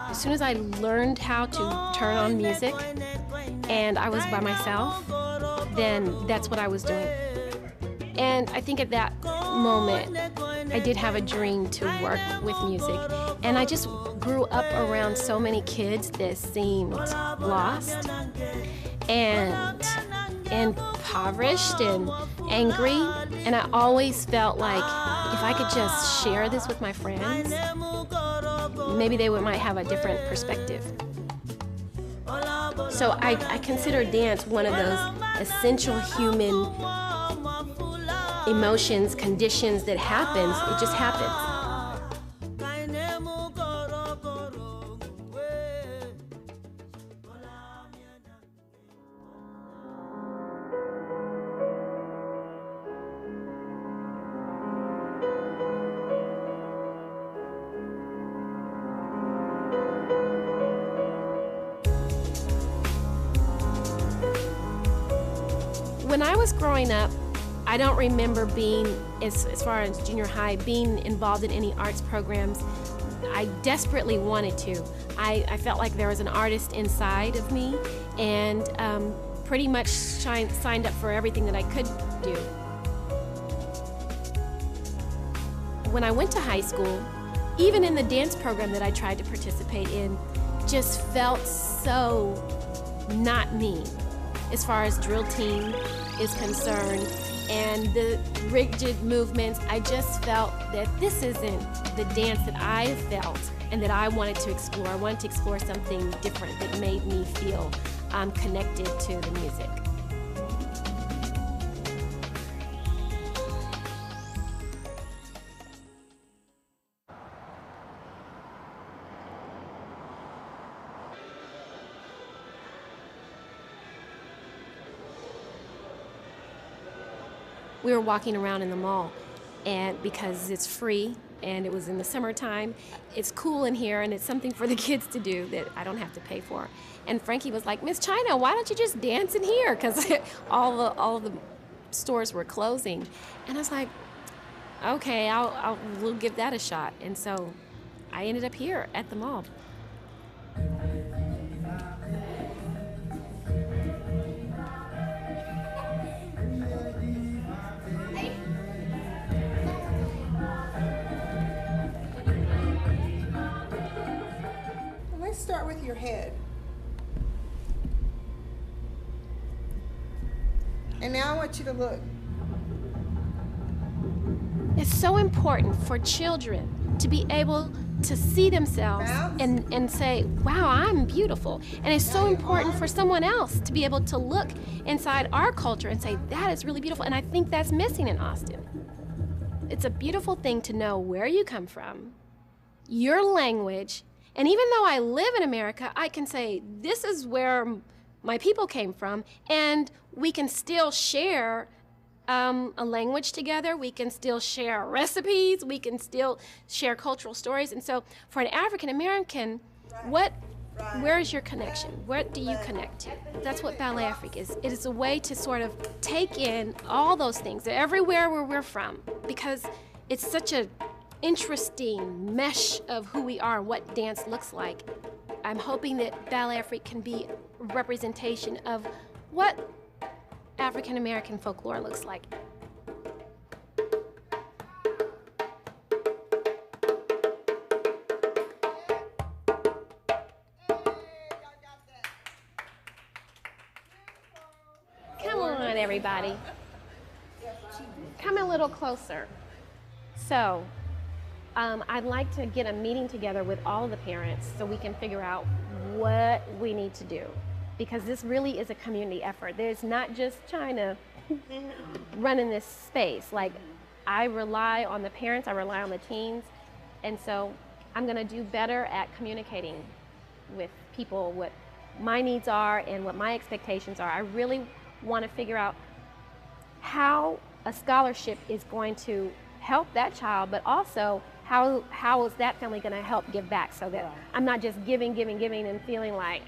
As soon as I learned how to turn on music and I was by myself, then that's what I was doing. And I think at that moment, I did have a dream to work with music. And I just grew up around so many kids that seemed lost and impoverished and angry. And I always felt like if I could just share this with my friends, maybe they might have a different perspective. So I consider dance one of those essential human emotions, conditions that happens. It just happens. When I was growing up, I don't remember being, as far as junior high, being involved in any arts programs. I desperately wanted to. I felt like there was an artist inside of me and pretty much signed up for everything that I could do. When I went to high school, even in the dance program that I tried to participate in, just felt so not me as far as drill team is concerned. And the rigid movements, I just felt that this isn't the dance that I felt and that I wanted to explore. I wanted to explore something different that made me feel connected to the music. We were walking around in the mall, and because it's free and it was in the summertime, it's cool in here and it's something for the kids to do that I don't have to pay for. And Frankie was like, "Miss China, why don't you just dance in here?" Because all the stores were closing. And I was like, okay, we'll give that a shot. And so I ended up here at the mall. Let's start with your head. And now I want you to look. It's so important for children to be able to see themselves and say, wow, I'm beautiful. And it's so important for someone else to be able to look inside our culture and say, that is really beautiful. And I think that's missing in Austin. It's a beautiful thing to know where you come from, your language, and even though I live in America, I can say, this is where my people came from, and we can still share a language together, we can still share recipes, we can still share cultural stories. And so for an African American, where is your connection? What do you connect to? That's what Ballet Afrique is. It is a way to sort of take in all those things, everywhere where we're from, because it's such an interesting mesh of who we are and what dance looks like. I'm hoping that Ballet Afrique can be a representation of what African American folklore looks like. Come on, everybody. Come a little closer. So, I'd like to get a meeting together with all the parents so we can figure out what we need to do. Because this really is a community effort. There's not just China running this space. Like, I rely on the parents, I rely on the teens, and so I'm gonna do better at communicating with people what my needs are and what my expectations are. I really wanna figure out how a scholarship is going to help that child, but also how is that family gonna help give back so that I'm not just giving and feeling like,